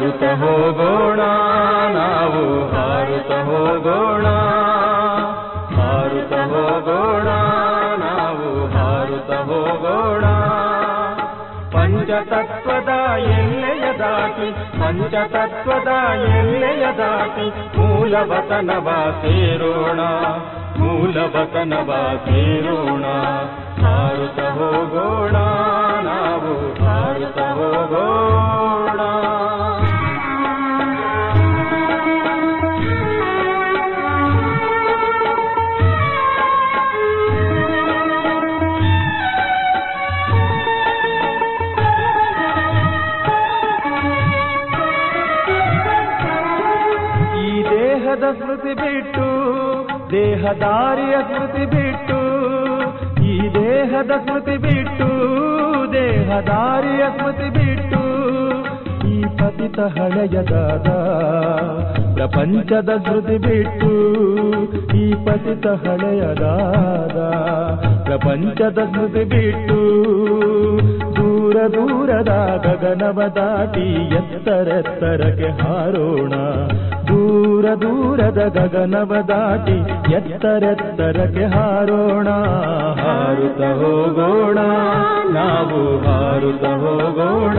ಹಾರುತ್ತ ಹೋಗೋಣ ನಾವು ಹಾರುತ್ತ ಹೋಗೋಣ, ಹಾರುತ್ತ ಹೋಗೋಣ ನಾವು ಹಾರುತ್ತ ಹೋಗೋಣ. ಪಂಚತತ್ವದ ಎಲ್ಲೆಯ ದಾಟಿ, ಪಂಚತತ್ವದ ಎಲ್ಲೆಯ ದಾಟಿ ಮೂಲವತನವ ಸೇರೋಣ, ಮೂಲವತನವ ಸೇರೋಣ. ಹಾರುತ್ತ ಹೋಗೋಣ ನಾವು ಹಾರುತ್ತ ಹೋಗೋಣ. ಸ್ಮೃತಿ ಬಿಟ್ಟು ದೇಹದಾರಿಯ ಸ್ಮೃತಿ ಬಿಟ್ಟು, ಈ ದೇಹದ ಸ್ಮೃತಿ ಬಿಟ್ಟು ದೇಹದಾರಿಯ ಸ್ಮೃತಿ ಬಿಟ್ಟು, ಈ ಪತಿತ ಹಳೆಯದಾದ ಪ್ರಪಂಚದ ಸ್ಮೃತಿ ಬಿಟ್ಟು, ಈ ಪತಿತ ಹಳೆಯದಾದ ಪ್ರಪಂಚದ ಸ್ಮೃತಿ ಬಿಟ್ಟು, ದೂರ ದೂರದ ಗಗನವ ದಾಟಿ ಎತ್ತರೆತ್ತರಕ್ಕೆ ಹಾರೋಣ, ದೂರ ದೂರದ ಗಗನವ ದಾಟಿ ಎತ್ತರೆತ್ತರಕ್ಕೆ ಹಾರೋಣ. ಹಾರುತ್ತ ಹೋಗೋಣ ನಾವು ಹಾರುತ್ತ ಹೋಗೋಣ,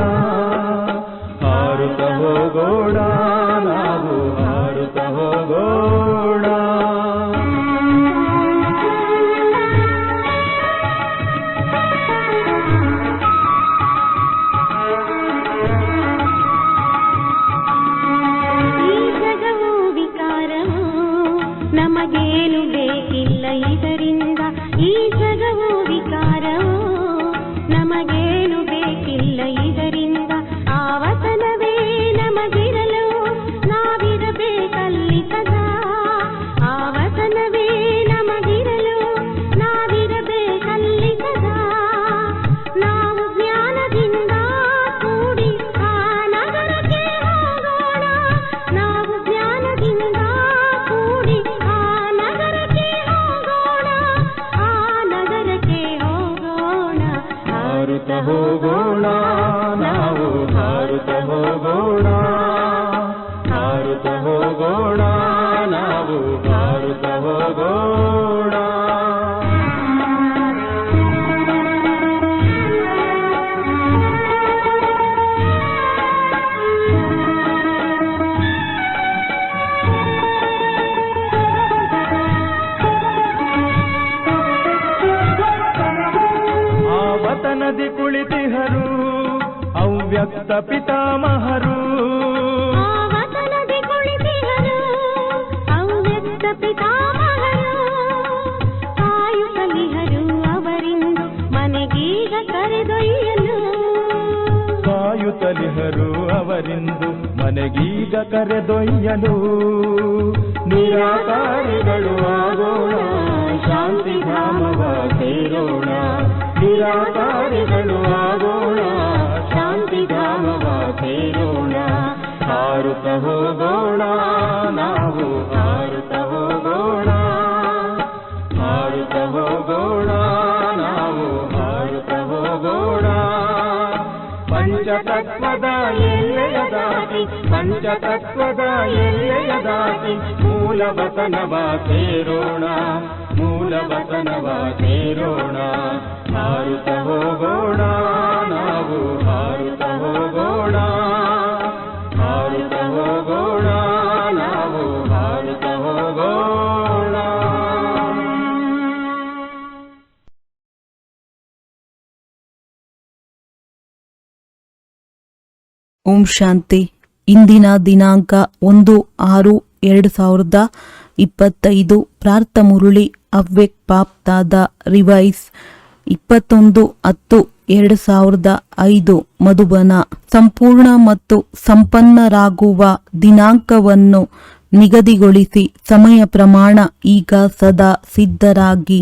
ಹಾರುತ್ತ ಹೋಗೋಣ ನಾವು ಹಾರುತ್ತ ಹೋಗೋಣ. ನಮಗೇನು ಬೇಕಿಲ್ಲ ಇದರಿಂದ, ಈ ಜಗವು ವಿಕಾರವು ನಮಗೇನು ಬೇಕಿಲ್ಲ ಇದರಿಂದ. ಆವತನವೇ ನಮಗಿರಲು ನಾವಿರಬೇಕಲ್ಲಿ ಸದಾ, ಆವತನವೇ ನಮಗಿರಲು ನಾವಿರಬೇಕಲ್ಲಿ ಸದಾ. ನಾವು ಜ್ಞಾನದಿಂದ ಕೂಡಿ ಆ ನಗರಕ್ಕೆ ಹೋಗೋಣ, ನಾವು ಜ್ಞಾನದಿಂದ ಕೂಡಿ ಆ ನಗರಕ್ಕೆ ಹೋಗೋಣ, ಆ ನಗರಕ್ಕೆ ಹೋಗೋಣ. ಹಾರುತ್ತ ಹೋಗೋಣ ನಾವು ಹಾರುತ್ತ ಹೋಗೋಣ, ಹಾರುತ್ತ ಹೋಗೋಣ ನಾವು ಹಾರುತ್ತ ಹೋಗೋಣ. ಆವತನದಿ ಕುಳಿತಿಹರು ಅವ್ಯಕ್ತ ಪಿತಾಮಹರು, ಆವತನದಿ ಕುಳಿತಿಹರು ಅವ್ಯಕ್ತ ಪಿತಾಮಹರು. ಕಾಯುತ್ತಲಿಹರು ಅವರಿಂದು ಮನೆಗೀಗ ಕರೆದೊಯ್ಯಲು, ಕಾಯುತ್ತಲಿಹರು ಅವರಿಂದು ಮನೆಗೀಗ ಕರೆದೊಯ್ಯಲು. ನಿರಾಕಾರಿಗಳು ಆಗೋಣ ಶಾಂತಿಧಾಮವ ಸೇರೋಣ, ನಿರಾಕಾರಿಗಳು ಆಗೋಣ ಶಾಂತಿಧಾಮವ ಸೇರೋಣ. ಹಾರುತ್ತ ಹೋಗೋಣ ನಾವು ಹಾರುತ್ತ ಹೋಗೋಣ, ಹಾರುತ್ತ ಹೋಗೋಣ ನಾವು ಹಾರುತ್ತ ಹೋಗೋಣ. ಪಂಚತತ್ವದ ಎಲ್ಲೆಯ ದಾಟಿ, ಪಂಚತತ್ವದ ಎಲ್ಲೆಯ ದಾಟಿ ಮೂಲವತನವ ಸೇರೋಣ, ಮೂಲವತನವ ಸೇರೋಣ. ಹಾರುತ್ತ ಹೋಗೋಣ ನಾವು ಹಾರುತ್ತ ಹೋಗೋಣ, ಹಾರುತ್ತ ಹೋಗೋಣ ನಾವು ಹಾರುತ್ತ ಹೋಗೋಣ. ಓಂ ಶಾಂತಿ. ಇಂದಿನ ದಿನಾಂಕ 1/6/2025. ಪ್ರಾರ್ಥ ಮುರುಳಿ ಅವ್ಯಕ್ತ ಬಾಪ್ ದಾದಾ ರಿವೈಸ್ 21/10/2005 ಮಧುಬನ. ಸಂಪೂರ್ಣ ಮತ್ತು ಸಂಪನ್ನರಾಗುವ ದಿನಾಂಕವನ್ನು ನಿಗದಿಗೊಳಿಸಿ ಸಮಯ ಪ್ರಮಾಣ ಈಗ ಸದಾ ಸಿದ್ಧರಾಗಿ.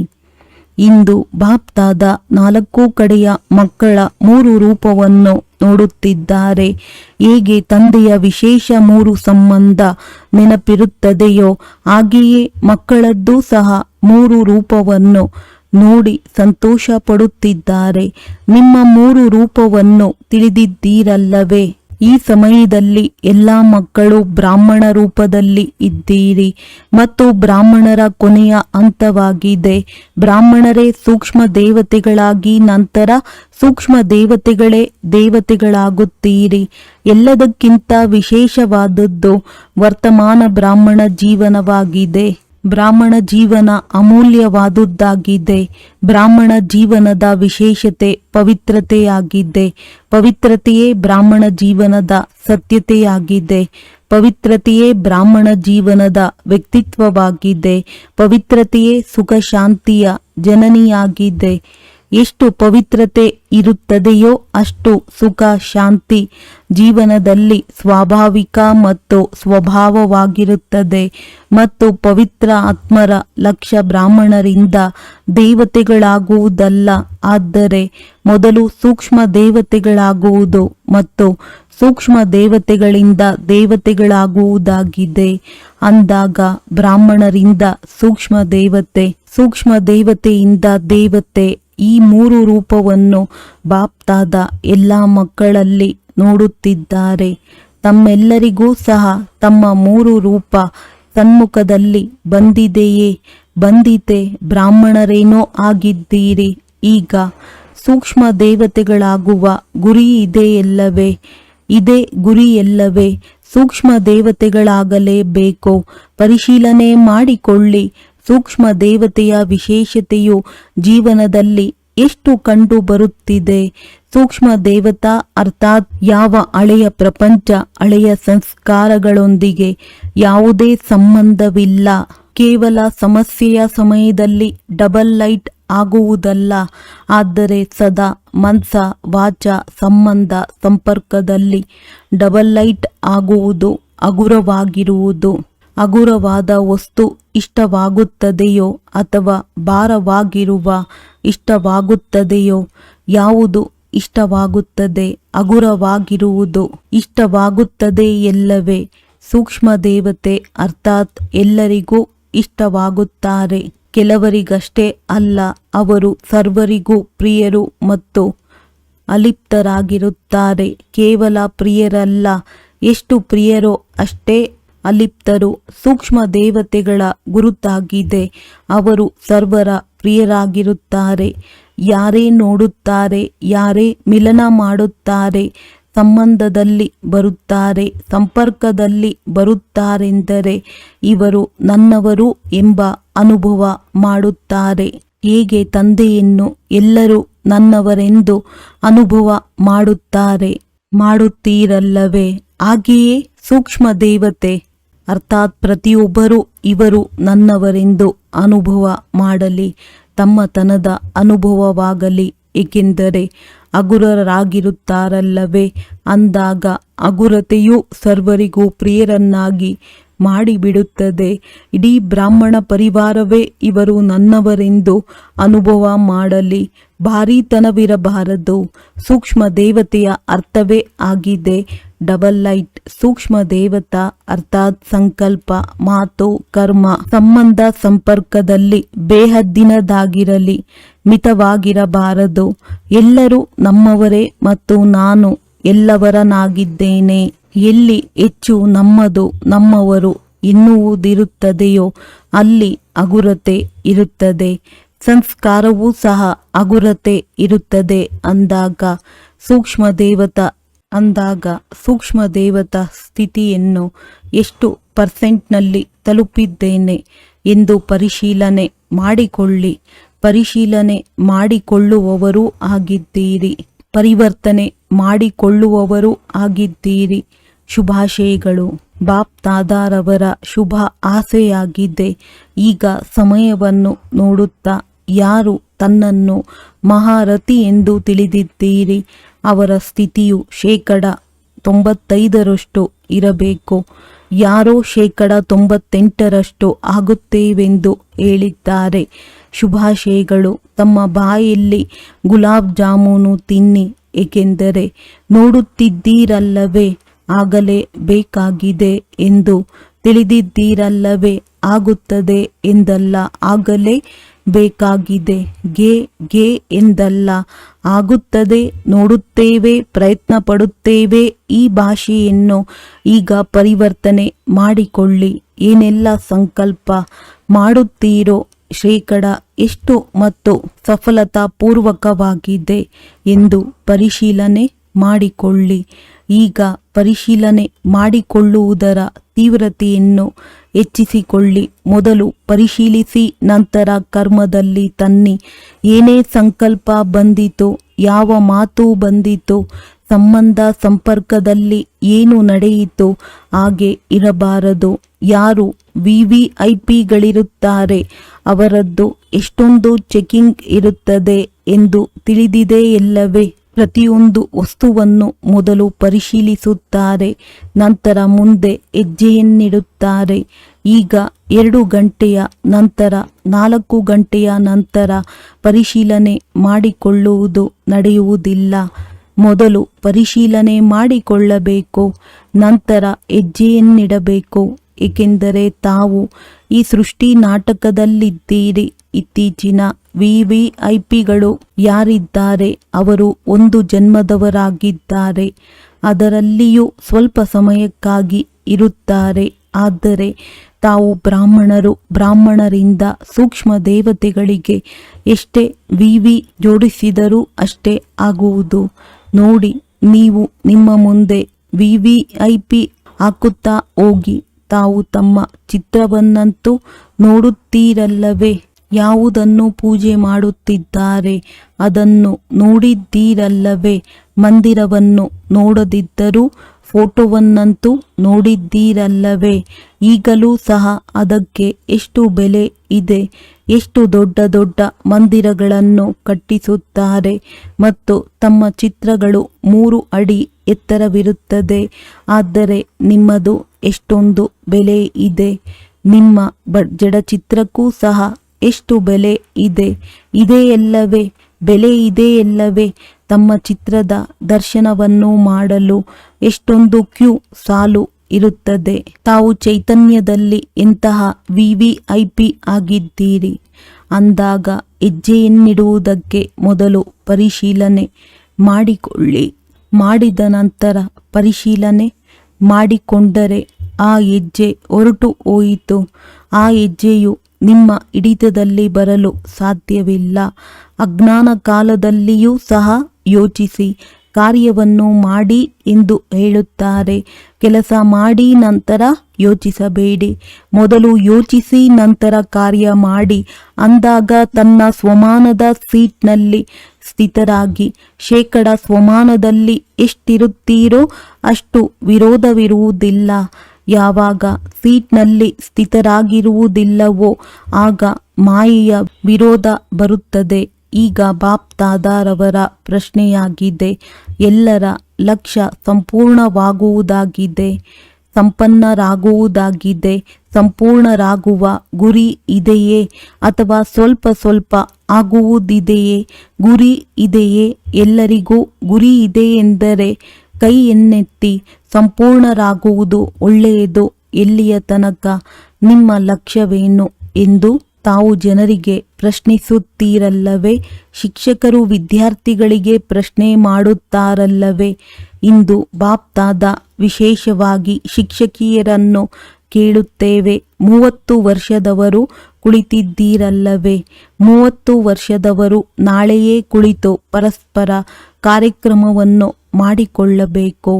ಇಂದು ಬಾಪ್ ದಾದಾ 4 ಕಡೆಯ ಮಕ್ಕಳ 3 ರೂಪವನ್ನು ನೋಡುತ್ತಿದ್ದಾರೆ. ಹೇಗೆ ತಂದೆಯ ವಿಶೇಷ 3 ಸಂಬಂಧ ನೆನಪಿರುತ್ತದೆಯೋ ಹಾಗೆಯೇ ಮಕ್ಕಳದ್ದು ಸಹ 3 ರೂಪವನ್ನು ನೋಡಿ ಸಂತೋಷ ಪಡುತ್ತಿದ್ದಾರೆ. ನಿಮ್ಮ 3 ರೂಪವನ್ನು ತಿಳಿದಿದ್ದೀರಲ್ಲವೇ? ಈ ಸಮಯದಲ್ಲಿ ಎಲ್ಲ ಮಕ್ಕಳು ಬ್ರಾಹ್ಮಣ ರೂಪದಲ್ಲಿ ಇದ್ದೀರಿ ಮತ್ತು ಬ್ರಾಹ್ಮಣರ ಕೊನೆಯ ಹಂತವಾಗಿದೆ. ಬ್ರಾಹ್ಮಣರೇ ಸೂಕ್ಷ್ಮ ದೇವತೆಗಳಾಗಿ ನಂತರ ಸೂಕ್ಷ್ಮ ದೇವತೆಗಳೇ ದೇವತೆಗಳಾಗುತ್ತೀರಿ. ಎಲ್ಲದಕ್ಕಿಂತ ವಿಶೇಷವಾದದ್ದು ವರ್ತಮಾನ ಬ್ರಾಹ್ಮಣ ಜೀವನವಾಗಿದೆ. ಬ್ರಾಹ್ಮಣ ಜೀವನ ಅಮೂಲ್ಯವಾದುದಾಗಿದೆ. ಬ್ರಾಹ್ಮಣ ಜೀವನದ ವಿಶೇಷತೆ ಪವಿತ್ರತೆಯಾಗಿದೆ. ಪವಿತ್ರತೆಯೇ ಬ್ರಾಹ್ಮಣ ಜೀವನದ ಸತ್ಯತೆಯಾಗಿದೆ. ಪವಿತ್ರತೆಯೇ ಬ್ರಾಹ್ಮಣ ಜೀವನದ ವ್ಯಕ್ತಿತ್ವವಾಗಿದೆ. ಪವಿತ್ರತೆಯೇ ಸುಖ ಶಾಂತಿಯ ಜನನಿಯಾಗಿದೆ. ಎಷ್ಟು ಪವಿತ್ರತೆ ಇರುತ್ತದೆಯೋ ಅಷ್ಟು ಸುಖ ಶಾಂತಿ ಜೀವನದಲ್ಲಿ ಸ್ವಾಭಾವಿಕ ಮತ್ತು ಸ್ವಭಾವವಾಗಿರುತ್ತದೆ. ಮತ್ತು ಪವಿತ್ರ ಆತ್ಮರ ಲಕ್ಷ್ಯ ಬ್ರಾಹ್ಮಣರಿಂದ ದೇವತೆಗಳಾಗುವುದಲ್ಲ, ಆದರೆ ಮೊದಲು ಸೂಕ್ಷ್ಮ ದೇವತೆಗಳಾಗುವುದು ಮತ್ತು ಸೂಕ್ಷ್ಮ ದೇವತೆಗಳಿಂದ ದೇವತೆಗಳಾಗುವುದಾಗಿದೆ. ಅಂದಾಗ ಬ್ರಾಹ್ಮಣರಿಂದ ಸೂಕ್ಷ್ಮ ದೇವತೆ, ಸೂಕ್ಷ್ಮ ದೇವತೆಯಿಂದ ದೇವತೆ, ಈ ಮೂರು ರೂಪವನ್ನು ಬಾಪ್ತಾದ ಎಲ್ಲ ಮಕ್ಕಳಲ್ಲಿ ನೋಡುತ್ತಿದ್ದಾರೆ. ತಮ್ಮೆಲ್ಲರಿಗೂ ಸಹ ತಮ್ಮ ಮೂರು ರೂಪ ಸನ್ಮುಖದಲ್ಲಿ ಬಂದಿದೆಯೇ? ಬಂದಿತೆ. ಬ್ರಾಹ್ಮಣರೇನೋ ಆಗಿದ್ದೀರಿ. ಈಗ ಸೂಕ್ಷ್ಮ ದೇವತೆಗಳಾಗುವ ಗುರಿ ಇದೆಯಲ್ಲವೇ? ಇದೇ ಗುರಿಯಲ್ಲವೇ? ಸೂಕ್ಷ್ಮ ದೇವತೆಗಳಾಗಲೇಬೇಕು. ಪರಿಶೀಲನೆ ಮಾಡಿಕೊಳ್ಳಿ. ಸೂಕ್ಷ್ಮ ದೇವತೆಯ ವಿಶೇಷತೆಯು ಜೀವನದಲ್ಲಿ ಎಷ್ಟು ಕಂಡು ಬರುತ್ತಿದೆ. ಸೂಕ್ಷ್ಮ ದೇವತಾ ಅರ್ಥಾತ್ ಯಾವ ಹಳೆಯ ಪ್ರಪಂಚ, ಹಳೆಯ ಸಂಸ್ಕಾರಗಳೊಂದಿಗೆ ಯಾವುದೇ ಸಂಬಂಧವಿಲ್ಲ. ಕೇವಲ ಸಮಸ್ಯೆಯ ಸಮಯದಲ್ಲಿ ಡಬಲ್ ಲೈಟ್ ಆಗುವುದಲ್ಲ, ಆದರೆ ಸದಾ ಮನಸ ವಾಚ ಸಂಬಂಧ ಸಂಪರ್ಕದಲ್ಲಿ ಡಬಲ್ ಲೈಟ್ ಆಗುವುದು, ಹಗುರವಾಗಿರುವುದು. ಹಗುರವಾದ ವಸ್ತು ಇಷ್ಟವಾಗುತ್ತದೆಯೋ ಅಥವಾ ಭಾರವಾಗಿರುವ ಇಷ್ಟವಾಗುತ್ತದೆಯೋ? ಯಾವುದು ಇಷ್ಟವಾಗುತ್ತದೆ? ಹಗುರವಾಗಿರುವುದು ಇಷ್ಟವಾಗುತ್ತದೆ ಎಲ್ಲವೇ? ಸೂಕ್ಷ್ಮ ದೇವತೆ ಅರ್ಥಾತ್ ಎಲ್ಲರಿಗೂ ಇಷ್ಟವಾಗುತ್ತಾರೆ. ಕೆಲವರಿಗಷ್ಟೇ ಅಲ್ಲ, ಅವರು ಸರ್ವರಿಗೂ ಪ್ರಿಯರು ಮತ್ತು ಅಲಿಪ್ತರಾಗಿರುತ್ತಾರೆ. ಕೇವಲ ಪ್ರಿಯರಲ್ಲ, ಎಷ್ಟು ಪ್ರಿಯರೋ ಅಷ್ಟೇ ಅಲಿಪ್ತರು. ಸೂಕ್ಷ್ಮ ದೇವತೆಗಳ ಗುರುತಾಗಿದೆ. ಅವರು ಸರ್ವರ ಪ್ರಿಯರಾಗಿರುತ್ತಾರೆ. ಯಾರೇ ನೋಡುತ್ತಾರೆ, ಯಾರೇ ಮಿಲನ ಮಾಡುತ್ತಾರೆ, ಸಂಬಂಧದಲ್ಲಿ ಬರುತ್ತಾರೆ, ಸಂಪರ್ಕದಲ್ಲಿ ಬರುತ್ತಾರೆಂದರೆ ಇವರು ನನ್ನವರು ಎಂಬ ಅನುಭವ ಮಾಡುತ್ತಾರೆ. ಹೇಗೆ ತಂದೆಯನ್ನು ಎಲ್ಲರೂ ನನ್ನವರೆಂದು ಅನುಭವ ಮಾಡುತ್ತೀರಲ್ಲವೇ? ಹಾಗೆಯೇ ಸೂಕ್ಷ್ಮ ದೇವತೆ ಅರ್ಥಾತ್ ಪ್ರತಿಯೊಬ್ಬರೂ ಇವರು ನನ್ನವರೆಂದು ಅನುಭವ ಮಾಡಲಿ, ತಮ್ಮತನದ ಅನುಭವವಾಗಲಿ. ಏಕೆಂದರೆ ಹಗುರರಾಗಿರುತ್ತಾರಲ್ಲವೇ? ಅಂದಾಗ ಹಗುರತೆಯು ಸರ್ವರಿಗೂ ಪ್ರಿಯರನ್ನಾಗಿ ಮಾಡಿಬಿಡುತ್ತದೆ. ಇಡೀ ಬ್ರಾಹ್ಮಣ ಪರಿವಾರವೇ ಇವರು ನನ್ನವರೆಂದು ಅನುಭವ ಮಾಡಲಿ. ಭಾರೀತನವಿರಬಾರದು. ಸೂಕ್ಷ್ಮ ದೇವತೆಯ ಅರ್ಥವೇ ಆಗಿದೆ ಡಬಲ್ ಲೈಟ್. ಸೂಕ್ಷ್ಮ ದೇವತಾ ಅರ್ಥಾತ್ ಸಂಕಲ್ಪ, ಮಾತು, ಕರ್ಮ, ಸಂಬಂಧ ಸಂಪರ್ಕದಲ್ಲಿ ಬೇಹದ್ದಿನದಾಗಿರಲಿ, ಮಿತವಾಗಿರಬಾರದು. ಎಲ್ಲರೂ ನಮ್ಮವರೇ ಮತ್ತು ನಾನು ಎಲ್ಲವರನಾಗಿದ್ದೇನೆ. ಎಲ್ಲಿ ಹೆಚ್ಚು ನಮ್ಮದು, ನಮ್ಮವರು ಎನ್ನುವುದಿರುತ್ತದೆಯೋ ಅಲ್ಲಿ ಹಗುರತೆ ಇರುತ್ತದೆ. ಸಂಸ್ಕಾರವೂ ಸಹ ಹಗುರತೆ ಇರುತ್ತದೆ. ಅಂದಾಗ ಸೂಕ್ಷ್ಮ ದೇವತಾ ಸ್ಥಿತಿಯನ್ನು ಎಷ್ಟು ಪರ್ಸೆಂಟ್ನಲ್ಲಿ ತಲುಪಿದ್ದೇನೆ ಎಂದು ಪರಿಶೀಲನೆ ಮಾಡಿಕೊಳ್ಳಿ. ಪರಿಶೀಲನೆ ಮಾಡಿಕೊಳ್ಳುವವರೂ ಆಗಿದ್ದೀರಿ, ಪರಿವರ್ತನೆ ಮಾಡಿಕೊಳ್ಳುವವರೂ ಆಗಿದ್ದೀರಿ. ಶುಭಾಶಯಗಳು. ಬಾಪ್ ದಾದಾರವರ ಶುಭ ಆಸೆಯಾಗಿದೆ. ಈಗ ಸಮಯವನ್ನು ನೋಡುತ್ತಾ ಯಾರು ತನ್ನನ್ನು ಮಹಾರಥಿ ಎಂದು ತಿಳಿದಿದ್ದೀರಿ ಅವರ ಸ್ಥಿತಿಯು 95% ಇರಬೇಕು. ಯಾರೋ 98% ಆಗುತ್ತೇವೆಂದು ಹೇಳಿದ್ದಾರೆ. ಶುಭಾಶಯಗಳು. ತಮ್ಮ ಬಾಯಲ್ಲಿ ಗುಲಾಬ್ ಜಾಮೂನು ತಿನ್ನಿ, ಏಕೆಂದರೆ ನೋಡುತ್ತಿದ್ದೀರಲ್ಲವೇ ಆಗಲೇ ಬೇಕಾಗಿದೆ ಎಂದು ತಿಳಿದಿದ್ದೀರಲ್ಲವೇ. ಆಗುತ್ತದೆ ಎಂದಲ್ಲ, ಆಗಲೇ ಬೇಕಾಗಿದೆ. ಗೆ ಗೆ ಎಂದಲ್ಲ, ಆಗುತ್ತದೆ, ನೋಡುತ್ತೇವೆ, ಪ್ರಯತ್ನ ಪಡುತ್ತೇವೆ. ಈ ಭಾಷೆಯನ್ನು ಈಗ ಪರಿವರ್ತನೆ ಮಾಡಿಕೊಳ್ಳಿ. ಏನೆಲ್ಲ ಸಂಕಲ್ಪ ಮಾಡುತ್ತೀರೋ ಶೇಕಡ ಎಷ್ಟು ಮತ್ತು ಸಫಲತಾಪೂರ್ವಕವಾಗಿದೆ ಎಂದು ಪರಿಶೀಲನೆ ಮಾಡಿಕೊಳ್ಳಿ. ಈಗ ಪರಿಶೀಲನೆ ಮಾಡಿಕೊಳ್ಳುವುದರ ತೀವ್ರತೆಯನ್ನು ಹೆಚ್ಚಿಸಿಕೊಳ್ಳಿ. ಮೊದಲು ಪರಿಶೀಲಿಸಿ, ನಂತರ ಕರ್ಮದಲ್ಲಿ ತನ್ನಿ. ಏನೇ ಸಂಕಲ್ಪ ಬಂದಿತೋ, ಯಾವ ಮಾತು ಬಂದಿತೋ, ಸಂಬಂಧ ಸಂಪರ್ಕದಲ್ಲಿ ಏನು ನಡೆಯಿತೋ ಹಾಗೆ ಇರಬಾರದು. ಯಾರು VVIPಗಳಿರುತ್ತಾರೆ ಅವರದ್ದು ಎಷ್ಟೊಂದು ಚೆಕಿಂಗ್ ಇರುತ್ತದೆ ಎಂದು ತಿಳಿದಿದೆಯಲ್ಲವೇ? ಪ್ರತಿಯೊಂದು ವಸ್ತುವನ್ನು ಮೊದಲು ಪರಿಶೀಲಿಸುತ್ತಾರೆ, ನಂತರ ಮುಂದೆ ಹೆಜ್ಜೆಯನ್ನಿಡುತ್ತಾರೆ. ಈಗ 2 ಗಂಟೆಯ ನಂತರ, 4 ಗಂಟೆಯ ನಂತರ ಪರಿಶೀಲನೆ ಮಾಡಿಕೊಳ್ಳುವುದು ನಡೆಯುವುದಿಲ್ಲ. ಮೊದಲು ಪರಿಶೀಲನೆ ಮಾಡಿಕೊಳ್ಳಬೇಕು, ನಂತರ ಹೆಜ್ಜೆಯನ್ನಿಡಬೇಕು. ಏಕೆಂದರೆ ತಾವು ಈ ಸೃಷ್ಟಿ ನಾಟಕದಲ್ಲಿದ್ದೀರಿ. ಇತ್ತೀಚಿನ VVIPಗಳು ಯಾರಿದ್ದಾರೆ ಅವರು 1 ಜನ್ಮದವರಾಗಿದ್ದಾರೆ. ಅದರಲ್ಲಿಯೂ ಸ್ವಲ್ಪ ಸಮಯಕ್ಕಾಗಿ ಇರುತ್ತಾರೆ. ಆದರೆ ತಾವು ಬ್ರಾಹ್ಮಣರು. ಬ್ರಾಹ್ಮಣರಿಂದ ಸೂಕ್ಷ್ಮ ದೇವತೆಗಳಿಗೆ ಎಷ್ಟೇ ವಿವಿ ಜೋಡಿಸಿದರೂ ಅಷ್ಟೇ ಆಗುವುದು. ನೋಡಿ, ನೀವು ನಿಮ್ಮ ಮುಂದೆ VVIP ಹಾಕುತ್ತಾ ಹೋಗಿ. ತಾವು ತಮ್ಮ ಚಿತ್ರವನ್ನಂತೂ ನೋಡುತ್ತೀರಲ್ಲವೇ? ಯಾವುದನ್ನು ಪೂಜೆ ಮಾಡುತ್ತಿದ್ದಾರೆ ಅದನ್ನು ನೋಡಿದ್ದೀರಲ್ಲವೇ? ಮಂದಿರವನ್ನು ನೋಡದಿದ್ದರೂ ಫೋಟೋವನ್ನಂತೂ ನೋಡಿದ್ದೀರಲ್ಲವೇ? ಈಗಲೂ ಸಹ ಅದಕ್ಕೆ ಎಷ್ಟು ಬೆಲೆ ಇದೆ. ಎಷ್ಟು ದೊಡ್ಡ ದೊಡ್ಡ ಮಂದಿರಗಳನ್ನು ಕಟ್ಟಿಸುತ್ತಾರೆ ಮತ್ತು ತಮ್ಮ ಚಿತ್ರಗಳು 3 ಅಡಿ ಎತ್ತರವಿರುತ್ತದೆ. ಆದರೆ ನಿಮ್ಮದು ಎಷ್ಟೊಂದು ಬೆಲೆ ಇದೆ. ನಿಮ್ಮ ಜಡಚಿತ್ರಕ್ಕೂ ಸಹ ಎಷ್ಟು ಬೆಲೆ ಇದೆ. ಇದೆಯಲ್ಲವೇ? ಬೆಲೆ ಇದೆಯಲ್ಲವೇ? ತಮ್ಮ ಚಿತ್ರದ ದರ್ಶನವನ್ನು ಮಾಡಲು ಎಷ್ಟೊಂದು ಕ್ಯೂ ಸಾಲು ಇರುತ್ತದೆ. ತಾವು ಚೈತನ್ಯದಲ್ಲಿ ಎಂತಹ VVIP ಆಗಿದ್ದೀರಿ ಅಂದಾಗ ಹೆಜ್ಜೆಯನ್ನಿಡುವುದಕ್ಕೆ ಮೊದಲು ಪರಿಶೀಲನೆ ಮಾಡಿಕೊಳ್ಳಿ. ಮಾಡಿದ ನಂತರ ಪರಿಶೀಲನೆ ಮಾಡಿಕೊಂಡರೆ ಆ ಹೆಜ್ಜೆ ಹೊರಟು ಹೋಯಿತು. ಆ ಹೆಜ್ಜೆಯು ನಿಮ್ಮ ಹಿಡಿತದಲ್ಲಿ ಬರಲು ಸಾಧ್ಯವಿಲ್ಲ. ಅಜ್ಞಾನ ಕಾಲದಲ್ಲಿಯೂ ಸಹ ಯೋಚಿಸಿ, ಕಾರ್ಯವನ್ನು ಮಾಡಿ ಎಂದು ಹೇಳುತ್ತಾರೆ. ಕೆಲಸ ಮಾಡಿ ನಂತರ ಯೋಚಿಸಬೇಡಿ. ಮೊದಲು ಯೋಚಿಸಿ ನಂತರ ಕಾರ್ಯ ಮಾಡಿ ಅಂದಾಗ ತನ್ನ ಸ್ವಮಾನದ ಸೀಟ್ನಲ್ಲಿ ಸ್ಥಿತರಾಗಿ. ಶೇಕಡ ಸ್ವಮಾನದಲ್ಲಿ ಎಷ್ಟಿರುತ್ತೀರೋ ಅಷ್ಟು ವಿರೋಧವಿರುವುದಿಲ್ಲ. ಯಾವಾಗ ಸೀಟ್ನಲ್ಲಿ ಸ್ಥಿತರಾಗಿರುವುದಿಲ್ಲವೋ ಆಗ ಮಾಯೆಯ ವಿರೋಧ ಬರುತ್ತದೆ. ಈಗ ಬಾಪ್ ದಾದಾರವರ ಪ್ರಶ್ನೆಯಾಗಿದೆ, ಎಲ್ಲರ ಲಕ್ಷ್ಯ ಸಂಪೂರ್ಣವಾಗುವುದಾಗಿದೆ, ಸಂಪನ್ನರಾಗುವುದಾಗಿದೆ. ಸಂಪೂರ್ಣರಾಗುವ ಗುರಿ ಇದೆಯೇ ಅಥವಾ ಸ್ವಲ್ಪ ಸ್ವಲ್ಪ ಆಗುವುದಿದೆಯೇ? ಗುರಿ ಇದೆಯೇ? ಎಲ್ಲರಿಗೂ ಗುರಿ ಇದೆ ಎಂದರೆ ಕೈಯನ್ನೆತ್ತಿ. ಸಂಪೂರ್ಣರಾಗುವುದು ಒಳ್ಳೆಯದು. ಎಲ್ಲಿಯ ತನಕ? ನಿಮ್ಮ ಲಕ್ಷ್ಯವೇನು ಎಂದು ತಾವು ಜನರಿಗೆ ಪ್ರಶ್ನಿಸುತ್ತೀರಲ್ಲವೇ? ಶಿಕ್ಷಕರು ವಿದ್ಯಾರ್ಥಿಗಳಿಗೆ ಪ್ರಶ್ನೆ ಮಾಡುತ್ತಾರಲ್ಲವೇ? ಇಂದು ಬಾಪ್ ದಾದಾ ವಿಶೇಷವಾಗಿ ಶಿಕ್ಷಕಿಯರನ್ನು ಕೇಳುತ್ತೇವೆ. 30 ವರ್ಷದವರು ಕುಳಿತಿದ್ದೀರಲ್ಲವೇ? 30 ವರ್ಷದವರು ನಾಳೆಯೇ ಕುಳಿತು ಪರಸ್ಪರ ಕಾರ್ಯಕ್ರಮವನ್ನು ಮಾಡಿಕೊಳ್ಳಬೇಕು.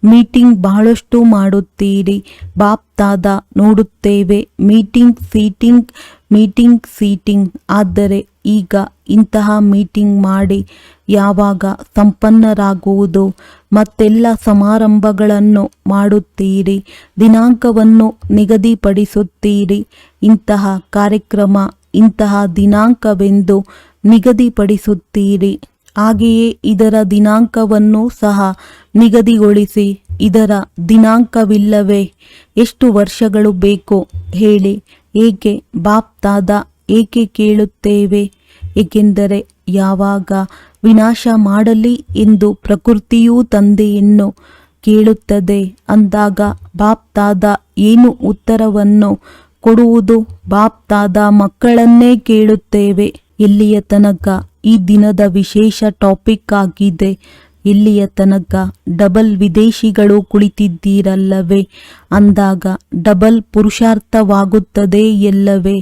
ಮೀಟಿಂಗ್ ಬಹಳಷ್ಟು ಮಾಡುತ್ತೀರಿ. ಬಾಪ್ ದಾದಾ ನೋಡುತ್ತೇವೆ, ಮೀಟಿಂಗ್ ಸೀಟಿಂಗ್. ಆದರೆ ಈಗ ಇಂತಹ ಮೀಟಿಂಗ್ ಮಾಡಿ ಯಾವಾಗ ಸಂಪನ್ನರಾಗುವುದು? ಮತ್ತೆಲ್ಲ ಸಮಾರಂಭಗಳನ್ನು ಮಾಡುತ್ತೀರಿ, ದಿನಾಂಕವನ್ನು ನಿಗದಿಪಡಿಸುತ್ತೀರಿ. ಇಂತಹ ಕಾರ್ಯಕ್ರಮ, ಇಂತಹ ದಿನಾಂಕವೆಂದು ನಿಗದಿಪಡಿಸುತ್ತೀರಿ. ಹಾಗೆಯೇ ಇದರ ದಿನಾಂಕವನ್ನು ಸಹ ನಿಗದಿಗೊಳಿಸಿ. ಇದರ ದಿನಾಂಕವಿಲ್ಲವೇ? ಎಷ್ಟು ವರ್ಷಗಳು ಬೇಕು ಹೇಳಿ? ಏಕೆ ಬಾಪ್ ದಾದಾ ಏಕೆ ಕೇಳುತ್ತೇವೆ? ಏಕೆಂದರೆ ಯಾವಾಗ ವಿನಾಶ ಮಾಡಲಿ ಎಂದು ಪ್ರಕೃತಿಯೂ ತಂದೆಯನ್ನು ಕೇಳುತ್ತದೆ ಅಂದಾಗ ಬಾಪ್ ದಾದಾ ಏನು ಉತ್ತರವನ್ನು ಕೊಡುವುದು ಬಾಪ್ತಾದ ಮಕ್ಕಳನ್ನೇ ಕೇಳುತ್ತೇವೆ. ಎಲ್ಲಿಯ ತನಕ ಈ ದಿನದ ವಿಶೇಷ ಟಾಪಿಕ್ ಆಗಿದೆ. ಎಲ್ಲಿಯ ತನಕ ಡಬಲ್ ವಿದೇಶಿಗಳು ಕುಳಿತಿದ್ದೀರಲ್ಲವೇ ಅಂದಾಗ ಡಬಲ್ ಪುರುಷಾರ್ಥವಾಗುತ್ತದೆ ಎಲ್ಲವೇ.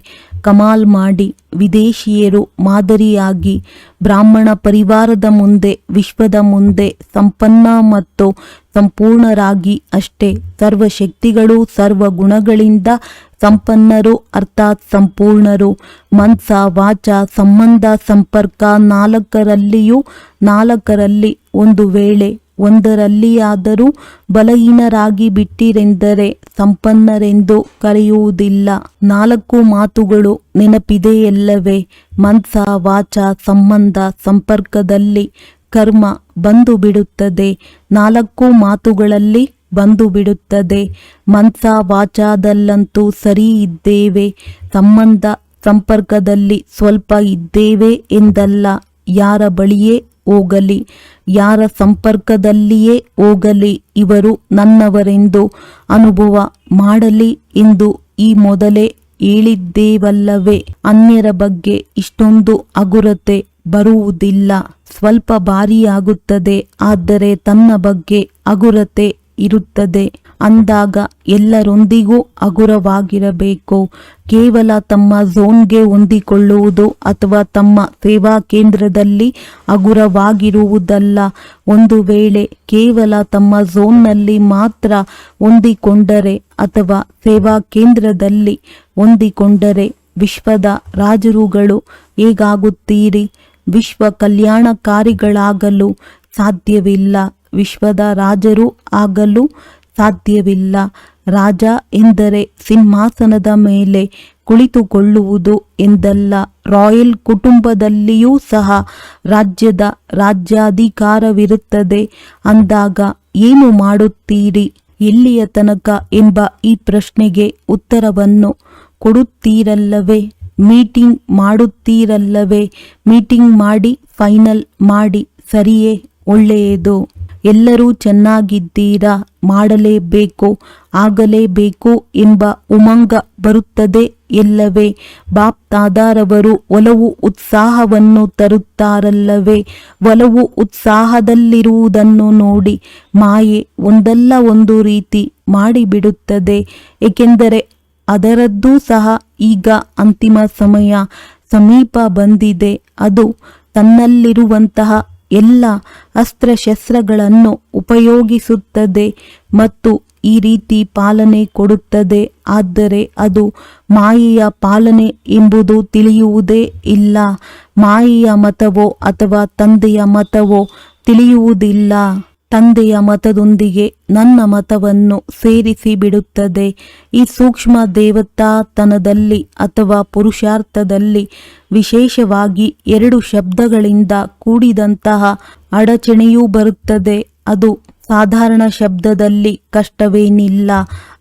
ಕಮಾಲ್ ಮಾಡಿ ವಿದೇಶಿಯರು ಮಾದರಿಯಾಗಿ ಬ್ರಾಹ್ಮಣ ಪರಿವಾರದ ಮುಂದೆ, ವಿಶ್ವದ ಮುಂದೆ ಸಂಪನ್ನ ಮತ್ತು ಸಂಪೂರ್ಣರಾಗಿ ಅಷ್ಟೇ. ಸರ್ವಶಕ್ತಿಗಳು ಸರ್ವ ಗುಣಗಳಿಂದ ಸಂಪನ್ನರು ಅರ್ಥಾತ್ ಸಂಪೂರ್ಣರು. ಮನ್ಸ ವಾಚ ಸಂಬಂಧ ಸಂಪರ್ಕ ನಾಲ್ಕರಲ್ಲಿ ಒಂದು ವೇಳೆ ಒಂದರಲ್ಲಿಯಾದರೂ ಬಲಹೀನರಾಗಿ ಬಿಟ್ಟಿರೆಂದರೆ ಸಂಪನ್ನರೆಂದು ಕರೆಯುವುದಿಲ್ಲ. 4 ಮಾತುಗಳು ನೆನಪಿದೆಯಲ್ಲವೇ? ಮನ್ಸ ವಾಚ ಸಂಬಂಧ ಸಂಪರ್ಕದಲ್ಲಿ ಕರ್ಮ ಬಂದು ಬಿಡುತ್ತದೆ. 4 ಮಾತುಗಳಲ್ಲಿ ಬಂದು ಬಿಡುತ್ತದೆ. ಮನ್ಸ ವಾಚಾದಲ್ಲಂತೂ ಸರಿ ಇದ್ದೇವೆ, ಸಂಬಂಧ ಸಂಪರ್ಕದಲ್ಲಿ ಸ್ವಲ್ಪ ಇದ್ದೇವೆ ಎಂದಲ್ಲ. ಯಾರ ಬಳಿಯೇ ಹೋಗಲಿ, ಯಾರ ಸಂಪರ್ಕದಲ್ಲಿಯೇ ಹೋಗಲಿ, ಇವರು ನನ್ನವರೆಂದು ಅನುಭವ ಮಾಡಲಿ ಎಂದು ಈ ಮೊದಲೇ ಹೇಳಿದ್ದೇವಲ್ಲವೇ. ಅನ್ಯರ ಬಗ್ಗೆ ಇಷ್ಟೊಂದು ಹಗುರತೆ ಬರುವುದಿಲ್ಲ. ಸ್ವಲ್ಪ ಭಾರಿಯಾಗುತ್ತದೆ, ಆದರೆ ತನ್ನ ಬಗ್ಗೆ ಹಗುರತೆ ಇರುತ್ತದೆ. ಅಂದಾಗ ಎಲ್ಲರೊಂದಿಗೂ ಹಗುರವಾಗಿರಬೇಕು. ಕೇವಲ ತಮ್ಮ ಝೋನ್ಗೆ ಹೊಂದಿಕೊಳ್ಳುವುದು ಅಥವಾ ತಮ್ಮ ಸೇವಾ ಕೇಂದ್ರದಲ್ಲಿ ಹಗುರವಾಗಿರುವುದಲ್ಲ. ಒಂದು ವೇಳೆ ಕೇವಲ ತಮ್ಮ ಝೋನ್ನಲ್ಲಿ ಮಾತ್ರ ಹೊಂದಿಕೊಂಡರೆ ಅಥವಾ ಸೇವಾ ಕೇಂದ್ರದಲ್ಲಿ ಹೊಂದಿಕೊಂಡರೆ ವಿಶ್ವದ ರಾಜರುಗಳು ಹೇಗಾಗುತ್ತೀರಿ? ವಿಶ್ವ ಕಲ್ಯಾಣಕಾರಿಗಳಾಗಲು ಸಾಧ್ಯವಿಲ್ಲ. ವಿಶ್ವದ ರಾಜರು ಆಗಲು ಸಾಧ್ಯವಿಲ್ಲ. ರಾಜ ಎಂದರೆ ಸಿಂಹಾಸನದ ಮೇಲೆ ಕುಳಿತುಕೊಳ್ಳುವುದು ಎಂದಲ್ಲ. ರಾಯಲ್ ಕುಟುಂಬದಲ್ಲಿಯೂ ಸಹ ರಾಜ್ಯದ ರಾಜ್ಯಾಧಿಕಾರವಿರುತ್ತದೆ. ಅಂದಾಗ ಏನು ಮಾಡುತ್ತೀರಿ? ಎಲ್ಲಿಯ ತನಕ ಎಂಬ ಈ ಪ್ರಶ್ನೆಗೆ ಉತ್ತರವನ್ನು ಕೊಡುತ್ತೀರಲ್ಲವೇ? ಮೀಟಿಂಗ್ ಮಾಡುತ್ತೀರಲ್ಲವೇ? ಮೀಟಿಂಗ್ ಮಾಡಿ ಫೈನಲ್ ಮಾಡಿ, ಸರಿಯೇ, ಒಳ್ಳೆಯದು. ಎಲ್ಲರೂ ಚೆನ್ನಾಗಿದ್ದೀರಾ, ಮಾಡಲೇಬೇಕು, ಆಗಲೇಬೇಕು ಎಂಬ ಉಮಂಗ ಬರುತ್ತದೆ ಎಲ್ಲವೇ. ಬಾಪ್ ತಾದಾರವರು ಒಲವು ಉತ್ಸಾಹವನ್ನು ತರುತ್ತಾರಲ್ಲವೇ. ಒಲವು ಉತ್ಸಾಹದಲ್ಲಿರುವುದನ್ನು ನೋಡಿ ಮಾಯೆ ಒಂದಲ್ಲ ಒಂದು ರೀತಿ ಮಾಡಿಬಿಡುತ್ತದೆ. ಏಕೆಂದರೆ ಅದರದ್ದೂ ಸಹ ಈಗ ಅಂತಿಮ ಸಮಯ ಸಮೀಪ ಬಂದಿದೆ. ಅದು ತನ್ನಲ್ಲಿರುವಂತಹ ಎಲ್ಲ ಅಸ್ತ್ರಶಸ್ತ್ರಗಳನ್ನು ಉಪಯೋಗಿಸುತ್ತದೆ ಮತ್ತು ಈ ರೀತಿ ಪಾಲನೆ ಕೊಡುತ್ತದೆ. ಆದರೆ ಅದು ಮಾಯೆಯ ಪಾಲನೆ ಎಂಬುದು ತಿಳಿಯುವುದೇ ಇಲ್ಲ. ಮಾಯೆಯ ಮತವೋ ಅಥವಾ ತಂದೆಯ ಮತವೋ ತಿಳಿಯುವುದಿಲ್ಲ. ತಂದೆಯ ಮತದೊಂದಿಗೆ ನನ್ನ ಮತವನ್ನು ಸೇರಿಸಿ ಬಿಡುತ್ತದೆ. ಈ ಸೂಕ್ಷ್ಮ ದೇವತಾತನದಲ್ಲಿ ಅಥವಾ ಪುರುಷಾರ್ಥದಲ್ಲಿ ವಿಶೇಷವಾಗಿ 2 ಶಬ್ದಗಳಿಂದ ಕೂಡಿದಂತಹ ಅಡಚಣೆಯೂ ಬರುತ್ತದೆ. ಅದು ಸಾಧಾರಣ ಶಬ್ದದಲ್ಲಿ ಕಷ್ಟವೇನಿಲ್ಲ.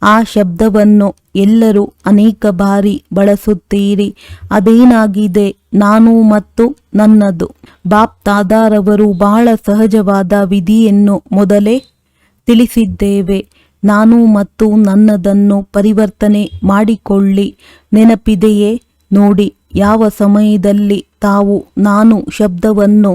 ಆ ಶಬ್ದವನ್ನು ಎಲ್ಲರೂ ಅನೇಕ ಬಾರಿ ಬಳಸುತ್ತೀರಿ. ಅದೇನಾಗಿದೆ? ನಾನು ಮತ್ತು ನನ್ನದು. ಬಾಪ್ ತಾದಾರವರು ಬಹಳ ಸಹಜವಾದ ವಿಧಿಯನ್ನು ಮೊದಲೇ ತಿಳಿಸಿದ್ದೇವೆ. ನಾನು ಮತ್ತು ನನ್ನದನ್ನು ಪರಿವರ್ತನೆ ಮಾಡಿಕೊಳ್ಳಿ. ನೆನಪಿದೆಯೇ? ನೋಡಿ, ಯಾವ ಸಮಯದಲ್ಲಿ ತಾವು ನಾನು ಶಬ್ದವನ್ನು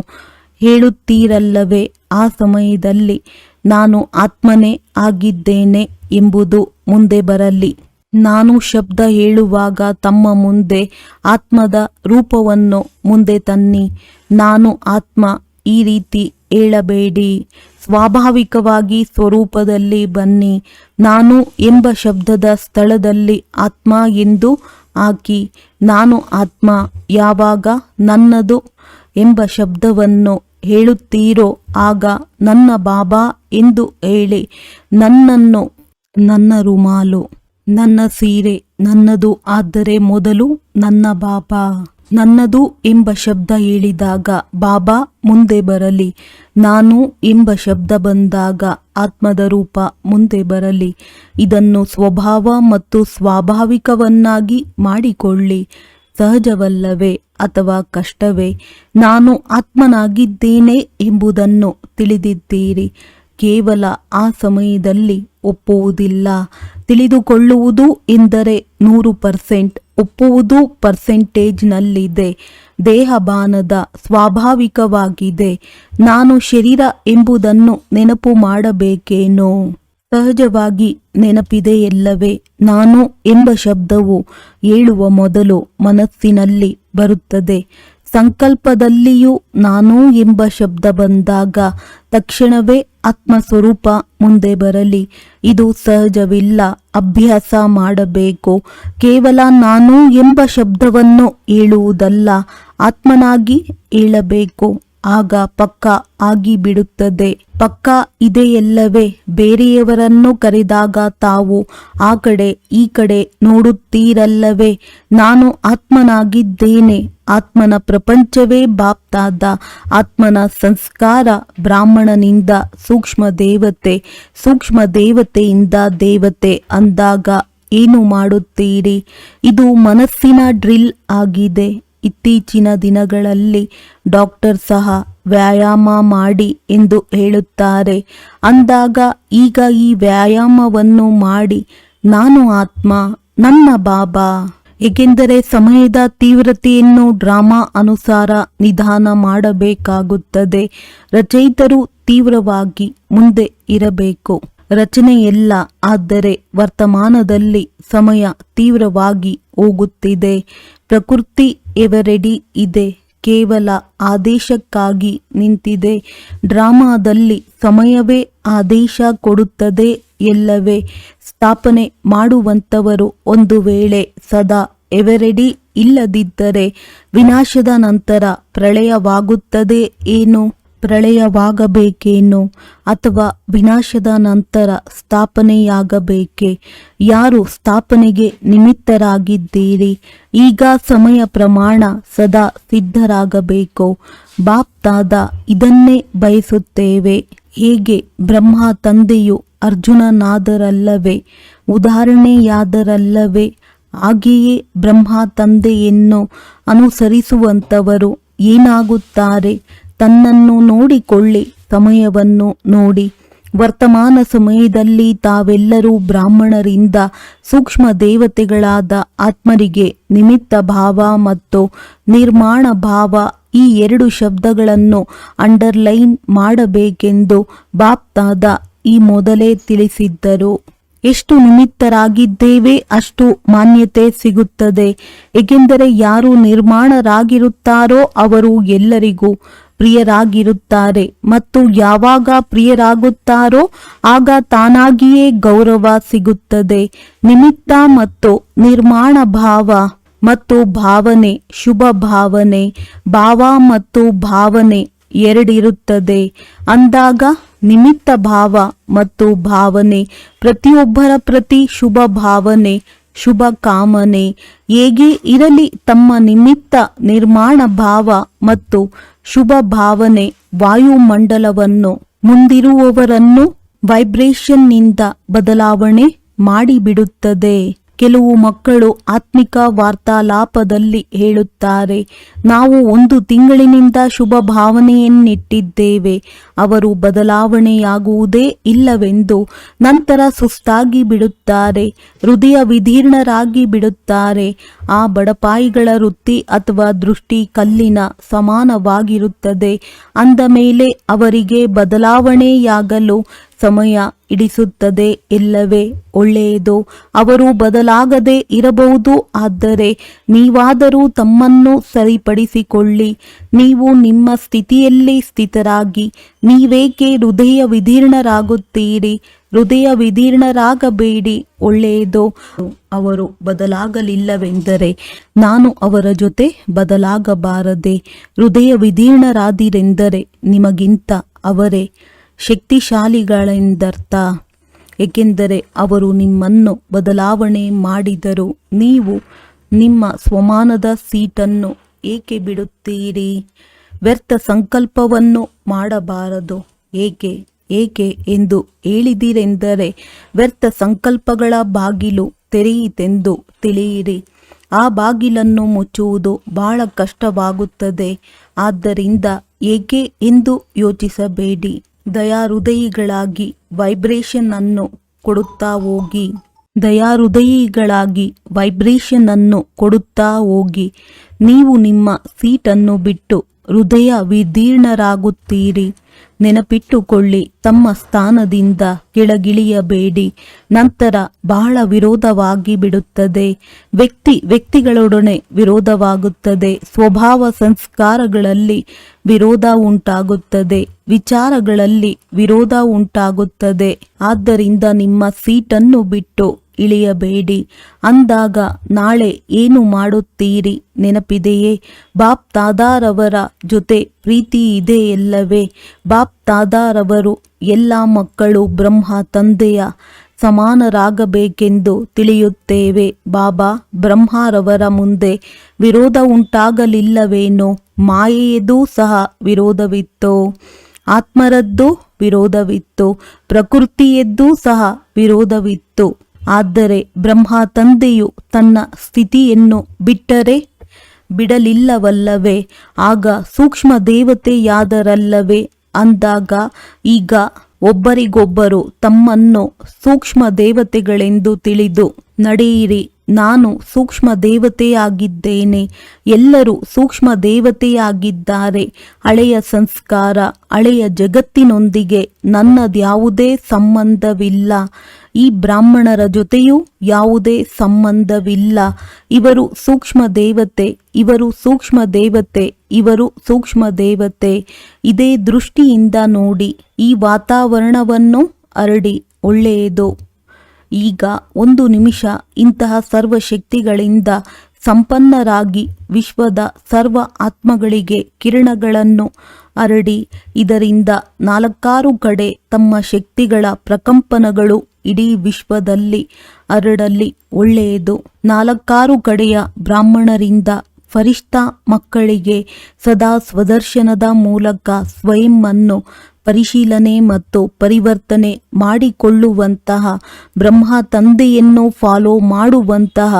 ಹೇಳುತ್ತೀರಲ್ಲವೇ, ಆ ಸಮಯದಲ್ಲಿ ನಾನು ಆತ್ಮನೇ ಆಗಿದ್ದೇನೆ ಎಂಬುದು ಮುಂದೆ ಬರಲಿ. ನಾನು ಶಬ್ದ ಹೇಳುವಾಗ ತಮ್ಮ ಮುಂದೆ ಆತ್ಮದ ರೂಪವನ್ನು ಮುಂದೆ ತನ್ನಿ. ನಾನು ಆತ್ಮ ಈ ರೀತಿ ಹೇಳಬೇಡಿ. ಸ್ವಾಭಾವಿಕವಾಗಿ ಸ್ವರೂಪದಲ್ಲಿ ಬನ್ನಿ. ನಾನು ಎಂಬ ಶಬ್ದದ ಸ್ಥಳದಲ್ಲಿ ಆತ್ಮ ಎಂದು ಹಾಕಿ. ನಾನು ಆತ್ಮ. ಯಾವಾಗ ನನ್ನದು ಎಂಬ ಶಬ್ದವನ್ನು ಹೇಳುತ್ತೀರೋ ಆಗ ನನ್ನ ಬಾಬಾ ಎಂದು ಹೇಳಿ. ನನ್ನನ್ನು, ನನ್ನ ರುಮಾಲು, ನನ್ನ ಸೀರೆ ನನ್ನದು. ಆದರೆ ಮೊದಲು ನನ್ನ ಬಾಬಾ. ನನ್ನದು ಎಂಬ ಶಬ್ದ ಹೇಳಿದಾಗ ಬಾಬಾ ಮುಂದೆ ಬರಲಿ. ನಾನು ಎಂಬ ಶಬ್ದ ಬಂದಾಗ ಆತ್ಮದ ರೂಪ ಮುಂದೆ ಬರಲಿ. ಇದನ್ನು ಸ್ವಭಾವ ಮತ್ತು ಸ್ವಾಭಾವಿಕವನ್ನಾಗಿ ಮಾಡಿಕೊಳ್ಳಿ. ಸಹಜವಲ್ಲವೇ ಅಥವಾ ಕಷ್ಟವೇ? ನಾನು ಆತ್ಮನಾಗಿದ್ದೇನೆ ಎಂಬುದನ್ನು ತಿಳಿದಿದ್ದೀರಿ. ಕೇವಲ ಆ ಸಮಯದಲ್ಲಿ ಒಪ್ಪುವುದಿಲ್ಲ. ತಿಳಿದುಕೊಳ್ಳುವುದು ಎಂದರೆ 100%, ಒಪ್ಪುವುದು ಪರ್ಸೆಂಟೇಜ್ನಲ್ಲಿದೆ. ದೇಹಭಾನದ ಸ್ವಾಭಾವಿಕವಾಗಿದೆ. ನಾನು ಶರೀರ ಎಂಬುದನ್ನು ನೆನಪು ಮಾಡಬೇಕೇನೋ? ಸಹಜವಾಗಿ ನೆನಪಿದೆಯಲ್ಲವೇ? ನಾನು ಎಂಬ ಶಬ್ದವು ಹೇಳುವ ಮೊದಲು ಮನಸ್ಸಿನಲ್ಲಿ ಬರುತ್ತದೆ. ಸಂಕಲ್ಪದಲ್ಲಿಯೂ ನಾನು ಎಂಬ ಶಬ್ದ ಬಂದಾಗ ತಕ್ಷಣವೇ ಆತ್ಮಸ್ವರೂಪ ಮುಂದೆ ಬರಲಿ. ಇದು ಸಹಜವಿಲ್ಲ, ಅಭ್ಯಾಸ ಮಾಡಬೇಕು. ಕೇವಲ ನಾನು ಎಂಬ ಶಬ್ದವನ್ನು ಹೇಳುವುದಲ್ಲ, ಆತ್ಮನಾಗಿ ಹೇಳಬೇಕು. ಆಗ ಪಕ್ಕ ಆಗಿಬಿಡುತ್ತದೆ. ಪಕ್ಕ ಇದೆಯಲ್ಲವೇ? ಬೇರೆಯವರನ್ನು ಕರೆದಾಗ ತಾವು ಆ ಕಡೆ ಈ ಕಡೆ ನೋಡುತ್ತೀರಲ್ಲವೇ? ನಾನು ಆತ್ಮನಾಗಿದ್ದೇನೆ. ಆತ್ಮನ ಪ್ರಪಂಚವೇ ಬಾಪ್ತಾದ. ಆತ್ಮನ ಸಂಸ್ಕಾರ ಬ್ರಾಹ್ಮಣನಿಂದ ಸೂಕ್ಷ್ಮ ದೇವತೆ, ಸೂಕ್ಷ್ಮ ದೇವತೆಯಿಂದ ದೇವತೆ ಅಂದಾಗ ಏನು ಮಾಡುತ್ತೀರಿ? ಇದು ಮನಸ್ಸಿನ ಡ್ರಿಲ್ ಆಗಿದೆ. ಇತ್ತೀಚಿನ ದಿನಗಳಲ್ಲಿ ಡಾಕ್ಟರ್ ಸಹ ವ್ಯಾಯಾಮ ಮಾಡಿ ಎಂದು ಹೇಳುತ್ತಾರೆ. ಅಂದಾಗ ಈಗ ಈ ವ್ಯಾಯಾಮವನ್ನು ಮಾಡಿ ನಾನು ಆತ್ಮ, ನನ್ನ ಬಾಬಾ. ಏಕೆಂದರೆ ಸಮಯದ ತೀವ್ರತೆಯನ್ನು ಡ್ರಾಮಾ ಅನುಸಾರ ನಿಧಾನ ಮಾಡಬೇಕಾಗುತ್ತದೆ. ರಚಯಿತರು ತೀವ್ರವಾಗಿ ಮುಂದೆ ಇರಬೇಕು. ರಚನೆಯಲ್ಲ, ಆದರೆ ವರ್ತಮಾನದಲ್ಲಿ ಸಮಯ ತೀವ್ರವಾಗಿ ಹೋಗುತ್ತಿದೆ. ಪ್ರಕೃತಿ ಎವರೆಡಿ ಇದೆ, ಕೇವಲ ಆದೇಶಕ್ಕಾಗಿ ನಿಂತಿದೆ. ಡ್ರಾಮಾದಲ್ಲಿ ಸಮಯವೇ ಆದೇಶ ಕೊಡುತ್ತದೆ ಎಲ್ಲವೇ? ಸ್ಥಾಪನೆ ಮಾಡುವಂಥವರು ಒಂದು ವೇಳೆ ಸದಾ ಎವರೆಡಿ ಇಲ್ಲದಿದ್ದರೆ ವಿನಾಶದ ನಂತರ ಪ್ರಳಯವಾಗುತ್ತದೆ ಏನು? ಪ್ರಳಯವಾಗಬೇಕೇನೋ? ಅಥವಾ ವಿನಾಶದ ನಂತರ ಸ್ಥಾಪನೆಯಾಗಬೇಕೆ? ಯಾರು ಸ್ಥಾಪನೆಗೆ ನಿಮಿತ್ತರಾಗಿದ್ದೀರಿ? ಈಗ ಸಮಯ ಪ್ರಮಾಣ ಸದಾ ಸಿದ್ಧರಾಗಬೇಕು. ಬಾಪ್ತಾದ ಇದನ್ನೇ ಬಯಸುತ್ತೇವೆ. ಹೇಗೆ ಬ್ರಹ್ಮ ತಂದೆಯು ಅರ್ಜುನನಾದರಲ್ಲವೇ? ಉದಾಹರಣೆಯಾದರಲ್ಲವೇ? ಹಾಗೆಯೇ ಬ್ರಹ್ಮ ತಂದೆಯನ್ನು ಅನುಸರಿಸುವಂಥವರು ಏನಾಗುತ್ತಾರೆ? ತನ್ನನ್ನು ನೋಡಿಕೊಳ್ಳಿ, ಸಮಯವನ್ನು ನೋಡಿ. ವರ್ತಮಾನ ಸಮಯದಲ್ಲಿ ತಾವೆಲ್ಲರೂ ಬ್ರಾಹ್ಮಣರಿಂದ ಸೂಕ್ಷ್ಮ ದೇವತೆಗಳಾದ ಆತ್ಮರಿಗೆ ನಿಮಿತ್ತ ಭಾವ ಮತ್ತು ನಿರ್ಮಾಣ ಭಾವ ಈ ಎರಡು ಶಬ್ದಗಳನ್ನು ಅಂಡರ್ಲೈನ್ ಮಾಡಬೇಕೆಂದು ಬಾಪ್ತಾದ ಈ ಮೊದಲೇ ತಿಳಿಸಿದ್ದರು. ಎಷ್ಟು ನಿಮಿತ್ತರಾಗಿದ್ದೇವೆ ಅಷ್ಟು ಮಾನ್ಯತೆ ಸಿಗುತ್ತದೆ. ಏಕೆಂದರೆ ಯಾರು ನಿರ್ಮಾಣರಾಗಿರುತ್ತಾರೋ ಅವರು ಎಲ್ಲರಿಗೂ ಪ್ರಿಯರಾಗಿರುತ್ತಾರೆ ಮತ್ತು ಯಾವಾಗ ಪ್ರಿಯರಾಗುತ್ತಾರೋ ಆಗ ತಾನಾಗಿಯೇ ಗೌರವ ಸಿಗುತ್ತದೆ. ನಿಮಿತ್ತ ಮತ್ತು ನಿರ್ಮಾಣ ಭಾವ ಮತ್ತು ಭಾವನೆ, ಶುಭ ಭಾವನೆ, ಭಾವ ಮತ್ತು ಭಾವನೆ ಎರಡಿರುತ್ತದೆ. ಅಂದಾಗ ನಿಮಿತ್ತ ಭಾವ ಮತ್ತು ಭಾವನೆ ಪ್ರತಿಯೊಬ್ಬರ ಪ್ರತಿ ಶುಭ ಭಾವನೆ, ಶುಭ ಕಾಮನೆ ಹೇಗೆ ಇರಲಿ. ತಮ್ಮ ನಿಮಿತ್ತ ನಿರ್ಮಾಣ ಭಾವ ಮತ್ತು ಶುಭ ಭಾವನೆ ವಾಯುಮಂಡಲವನ್ನು ಮುಂದಿರುವವರನ್ನು ವೈಬ್ರೇಷನ್ನಿಂದ ಬದಲಾವಣೆ ಮಾಡಿಬಿಡುತ್ತದೆ. ಕೆಲವು ಮಕ್ಕಳು ಆತ್ಮಿಕ ವಾರ್ತಾಲಾಪದಲ್ಲಿ ಹೇಳುತ್ತಾರೆ, ನಾವು 1 ತಿಂಗಳಿನಿಂದ ಶುಭ ಭಾವನೆಯನ್ನಿಟ್ಟಿದ್ದೇವೆ, ಅವರು ಬದಲಾವಣೆಯಾಗುವುದೇ ಇಲ್ಲವೆಂದು. ನಂತರ ಸುಸ್ತಾಗಿ ಬಿಡುತ್ತಾರೆ, ಹೃದಯ ವಿದೀರ್ಣರಾಗಿ ಬಿಡುತ್ತಾರೆ. ಆ ಬಡಪಾಯಿಗಳ ವೃತ್ತಿ ಅಥವಾ ದೃಷ್ಟಿ ಕಲ್ಲಿನ ಸಮಾನವಾಗಿರುತ್ತದೆ. ಅಂದ ಮೇಲೆ ಅವರಿಗೆ ಬದಲಾವಣೆಯಾಗಲು ಸಮಯ ಹಿಡಿಸುತ್ತದೆ ಇಲ್ಲವೇ? ಒಳ್ಳೆಯದು, ಅವರು ಬದಲಾಗದೆ ಇರಬಹುದು. ಆದರೆ ನೀವಾದರೂ ತಮ್ಮನ್ನು ಸರಿಪಡಿಸಿಕೊಳ್ಳಿ. ನೀವು ನಿಮ್ಮ ಸ್ಥಿತಿಯಲ್ಲಿ ಸ್ಥಿತರಾಗಿ ನೀವೇಕೆ ಹೃದಯ ವಿದೀರ್ಣರಾಗುತ್ತೀರಿ? ಹೃದಯ ವಿದೀರ್ಣರಾಗಬೇಡಿ. ಒಳ್ಳೆಯದು, ಅವರು ಬದಲಾಗಲಿಲ್ಲವೆಂದರೆ ನಾನು ಅವರ ಜೊತೆ ಬದಲಾಗಬಾರದೆ? ಹೃದಯ ವಿದೀರ್ಣರಾದಿರೆಂದರೆ ನಿಮಗಿಂತ ಅವರೇ ಶಕ್ತಿಶಾಲಿಗಳೆಂದರ್ಥ. ಏಕೆಂದರೆ ಅವರು ನಿಮ್ಮನ್ನು ಬದಲಾವಣೆ ಮಾಡಿದರು. ನೀವು ನಿಮ್ಮ ಸ್ವಮಾನದ ಸೀಟನ್ನು ಏಕೆ ಬಿಡುತ್ತೀರಿ? ವ್ಯರ್ಥ ಸಂಕಲ್ಪವನ್ನು ಮಾಡಬಾರದು. ಏಕೆ ಎಂದು ಹೇಳಿದಿರೆಂದರೆ ವ್ಯರ್ಥ ಸಂಕಲ್ಪಗಳ ಬಾಗಿಲು ತೆರೆಯಿತೆಂದು ತಿಳಿಯಿರಿ. ಆ ಬಾಗಿಲನ್ನು ಮುಚ್ಚುವುದು ಬಹಳ ಕಷ್ಟವಾಗುತ್ತದೆ. ಆದ್ದರಿಂದ ಏಕೆ ಎಂದು ಯೋಚಿಸಬೇಡಿ. ದಯಾಹೃದಯಿಗಳಾಗಿ ವೈಬ್ರೇಷನ್ ಅನ್ನು ಕೊಡುತ್ತಾ ಹೋಗಿ. ದಯಾಹೃದಯಿಗಳಾಗಿ ವೈಬ್ರೇಷನ್ ಅನ್ನು ಕೊಡುತ್ತಾ ಹೋಗಿ. ನೀವು ನಿಮ್ಮ ಸೀಟನ್ನು ಬಿಟ್ಟು ಹೃದಯ ವಿದೀರ್ಣರಾಗುತ್ತೀರಿ. ನೆನಪಿಟ್ಟುಕೊಳ್ಳಿ, ತಮ್ಮ ಸ್ಥಾನದಿಂದ ಕೆಳಗಿಳಿಯಬೇಡಿ. ನಂತರ ಬಹಳ ವಿರೋಧವಾಗಿ ಬಿಡುತ್ತದೆ. ವ್ಯಕ್ತಿಗಳೊಡನೆ ವಿರೋಧವಾಗುತ್ತದೆ. ಸ್ವಭಾವ ಸಂಸ್ಕಾರಗಳಲ್ಲಿ ವಿರೋಧ ಉಂಟಾಗುತ್ತದೆ. ವಿಚಾರಗಳಲ್ಲಿ ವಿರೋಧ ಉಂಟಾಗುತ್ತದೆ. ಆದ್ದರಿಂದ ನಿಮ್ಮ ಸೀಟನ್ನು ಬಿಟ್ಟು ಇಳಿಯಬೇಡಿ. ಅಂದಾಗ ನಾಳೆ ಏನು ಮಾಡುತ್ತೀರಿ ನೆನಪಿದೆಯೇ? ಬಾಪ್ ತಾದಾರವರ ಜೊತೆ ಪ್ರೀತಿ ಇದೆಯಲ್ಲವೇ? ಬಾಪ್ ತಾದಾರವರು ಎಲ್ಲ ಮಕ್ಕಳು ಬ್ರಹ್ಮ ತಂದೆಯ ಸಮಾನರಾಗಬೇಕೆಂದು ತಿಳಿಯುತ್ತೇವೆ. ಬಾಬಾ ಬ್ರಹ್ಮರವರ ಮುಂದೆ ವಿರೋಧ ಉಂಟಾಗಲಿಲ್ಲವೇನೋ? ಮಾಯೆಯದೂ ಸಹ ವಿರೋಧವಿತ್ತೋ? ಆತ್ಮರದ್ದು ವಿರೋಧವಿತ್ತು. ಪ್ರಕೃತಿಯದ್ದೂ ಸಹ ವಿರೋಧವಿತ್ತು. ಆದರೆ ಬ್ರಹ್ಮ ತಂದೆಯು ತನ್ನ ಸ್ಥಿತಿಯನ್ನು ಬಿಟ್ಟರೆ ಬಿಡಲಿಲ್ಲವಲ್ಲವೇ? ಆಗ ಸೂಕ್ಷ್ಮ ದೇವತೆಯಾದರಲ್ಲವೇ? ಅಂದಾಗ ಈಗ ಒಬ್ಬರಿಗೊಬ್ಬರು ತಮ್ಮನ್ನು ಸೂಕ್ಷ್ಮ ದೇವತೆಗಳೆಂದು ತಿಳಿದು ನಡೆಯಿರಿ. ನಾನು ಸೂಕ್ಷ್ಮ ದೇವತೆಯಾಗಿದ್ದೇನೆ. ಎಲ್ಲರೂ ಸೂಕ್ಷ್ಮ ದೇವತೆಯಾಗಿದ್ದಾರೆ. ಹಳೆಯ ಸಂಸ್ಕಾರ, ಹಳೆಯ ಜಗತ್ತಿನೊಂದಿಗೆ ನನ್ನದ್ಯಾವುದೇ ಸಂಬಂಧವಿಲ್ಲ. ಈ ಬ್ರಾಹ್ಮಣರ ಜೊತೆಯೂ ಯಾವುದೇ ಸಂಬಂಧವಿಲ್ಲ. ಇವರು ಸೂಕ್ಷ್ಮ ದೇವತೆ, ಇವರು ಸೂಕ್ಷ್ಮ ದೇವತೆ, ಇವರು ಸೂಕ್ಷ್ಮ ದೇವತೆ. ಇದೇ ದೃಷ್ಟಿಯಿಂದ ನೋಡಿ. ಈ ವಾತಾವರಣವನ್ನು ಹರಡಿ. ಒಳ್ಳೆಯದು. ಈಗ ಒಂದು ನಿಮಿಷ ಇಂತಹ ಸರ್ವಶಕ್ತಿಗಳಿಂದ ಸಂಪನ್ನರಾಗಿ ವಿಶ್ವದ ಸರ್ವ ಆತ್ಮಗಳಿಗೆ ಕಿರಣಗಳನ್ನು ಹರಡಿ. ಇದರಿಂದ 4 ಕಡೆ ತಮ್ಮ ಶಕ್ತಿಗಳ ಪ್ರಕಂಪನಗಳು ಇಡೀ ವಿಶ್ವದಲ್ಲಿ ಹರಡಲಿ. ಒಳ್ಳೆಯದು. 4 ಕಡೆಯ ಬ್ರಾಹ್ಮಣರಿಂದ ಫರಿಷ್ಠಾ ಮಕ್ಕಳಿಗೆ ಸದಾ ಸ್ವದರ್ಶನದ ಮೂಲಕ ಸ್ವಯಂ ಅನ್ನು ಪರಿಶೀಲನೆ ಮತ್ತು ಪರಿವರ್ತನೆ ಮಾಡಿಕೊಳ್ಳುವಂತಹ, ಬ್ರಹ್ಮ ತಂದೆಯನ್ನು ಫಾಲೋ ಮಾಡುವಂತಹ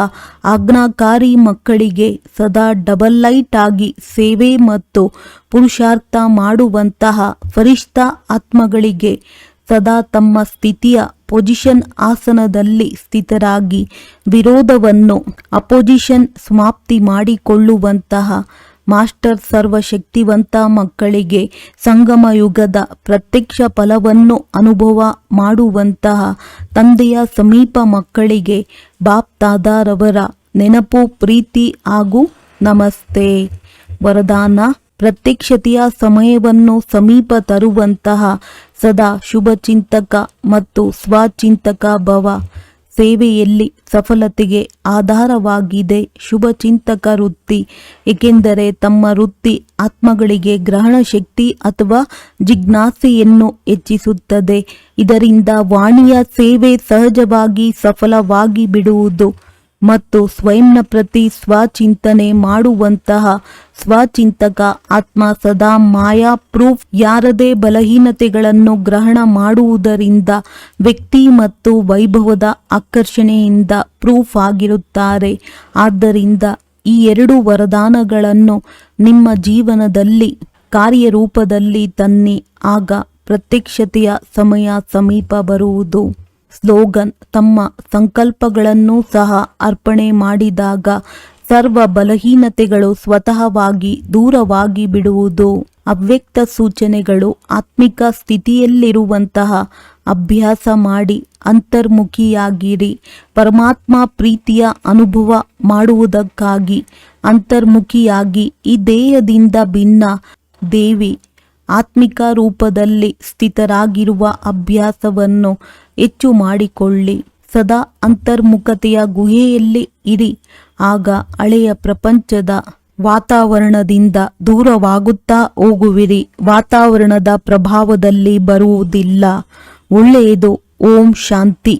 ಆಜ್ಞಾಕಾರಿ ಮಕ್ಕಳಿಗೆ ಸದಾ ಡಬಲ್ ಲೈಟ್ ಆಗಿ ಸೇವೆ ಮತ್ತು ಪುರುಷಾರ್ಥ ಮಾಡುವಂತಹ ಫರಿಷ್ಠಾ ಆತ್ಮಗಳಿಗೆ ಸದಾ ತಮ್ಮ ಸ್ಥಿತಿಯ ಪೊಸಿಷನ್ ಆಸನದಲ್ಲಿ ಸ್ಥಿತರಾಗಿ ವಿರೋಧವನ್ನು ಅಪೋಸಿಷನ್ ಸಮಾಪ್ತಿ ಮಾಡಿಕೊಳ್ಳುವಂತಹ ಮಾಸ್ಟರ್ ಸರ್ವಶಕ್ತಿವಂತ ಮಕ್ಕಳಿಗೆ ಸಂಗಮ ಯುಗದ ಪ್ರತ್ಯಕ್ಷ ಫಲವನ್ನು ಅನುಭವ ಮಾಡುವಂತಹ ತಂದೆಯ ಸಮೀಪ ಮಕ್ಕಳಿಗೆ ಬಾಪ್ ತಾದಾರವರ ನೆನಪು, ಪ್ರೀತಿ ಹಾಗೂ ನಮಸ್ತೆ. ವರದಾನ: ಪ್ರತ್ಯಕ್ಷತೆಯ ಸಮಯವನ್ನು ಸಮೀಪ ತರುವಂತಹ ಸದಾ ಶುಭಚಿಂತಕ ಮತ್ತು ಸ್ವಚಿಂತಕ ಭವ. ಸೇವೆಯಲ್ಲಿ ಸಫಲತೆಗೆ ಆಧಾರವಾಗಿದೆ ಶುಭಚಿಂತಕ ವೃತ್ತಿ, ಏಕೆಂದರೆ ತಮ್ಮ ವೃತ್ತಿ ಆತ್ಮಗಳಿಗೆ ಗ್ರಹಣ ಶಕ್ತಿ ಅಥವಾ ಜಿಜ್ಞಾಸೆಯನ್ನು ಹೆಚ್ಚಿಸುತ್ತದೆ. ಇದರಿಂದ ವಾಣಿಯ ಸೇವೆ ಸಹಜವಾಗಿ ಸಫಲವಾಗಿ ಬಿಡುವುದು ಮತ್ತು ಸ್ವಯಂನ ಪ್ರತಿ ಸ್ವಚಿಂತನೆ ಮಾಡುವಂತಹ ಸ್ವಚಿಂತಕ ಆತ್ಮ ಸದಾ ಮಾಯಾ ಪ್ರೂಫ್, ಯಾರದೇ ಬಲಹೀನತೆಗಳನ್ನು ಗ್ರಹಣ ಮಾಡುವುದರಿಂದ ವ್ಯಕ್ತಿ ಮತ್ತು ವೈಭವದ ಆಕರ್ಷಣೆಯಿಂದ ಪ್ರೂಫ್ ಆಗಿರುತ್ತಾರೆ. ಆದ್ದರಿಂದ ಈ 2 ವರದಾನಗಳನ್ನು ನಿಮ್ಮ ಜೀವನದಲ್ಲಿ ಕಾರ್ಯರೂಪದಲ್ಲಿ ತನ್ನಿ. ಆಗ ಪ್ರತ್ಯಕ್ಷತೆಯ ಸಮಯ ಸಮೀಪ ಬರುವುದು. ಸ್ಲೋಗನ್: ತಮ್ಮ ಸಂಕಲ್ಪಗಳನ್ನು ಸಹ ಅರ್ಪಣೆ ಮಾಡಿದಾಗ ಸರ್ವ ಬಲಹೀನತೆಗಳು ಸ್ವತಃವಾಗಿ ದೂರವಾಗಿ ಬಿಡುವುದು. ಅವ್ಯಕ್ತ ಸೂಚನೆಗಳು: ಆತ್ಮಿಕ ಸ್ಥಿತಿಯಲ್ಲಿರುವಂತಹ ಅಭ್ಯಾಸ ಮಾಡಿ ಅಂತರ್ಮುಖಿಯಾಗಿರಿ. ಪರಮಾತ್ಮ ಪ್ರೀತಿಯ ಅನುಭವ ಮಾಡುವುದಕ್ಕಾಗಿ ಅಂತರ್ಮುಖಿಯಾಗಿ ಈ ದೇಹದಿಂದ ಭಿನ್ನ ದೇವಿ ಆತ್ಮಿಕ ರೂಪದಲ್ಲಿ ಸ್ಥಿತರಾಗಿರುವ ಅಭ್ಯಾಸವನ್ನು ಹೆಚ್ಚು ಮಾಡಿಕೊಳ್ಳಿ. ಸದಾ ಅಂತರ್ಮುಖತೆಯ ಗುಹೆಯಲ್ಲಿ ಇರಿ. ಆಗ ಹಳೆಯ ಪ್ರಪಂಚದ ವಾತಾವರಣದಿಂದ ದೂರವಾಗುತ್ತಾ ಹೋಗುವಿರಿ. ವಾತಾವರಣದ ಪ್ರಭಾವದಲ್ಲಿ ಬರುವುದಿಲ್ಲ. ಒಳ್ಳೆಯದು. ಓಂ ಶಾಂತಿ.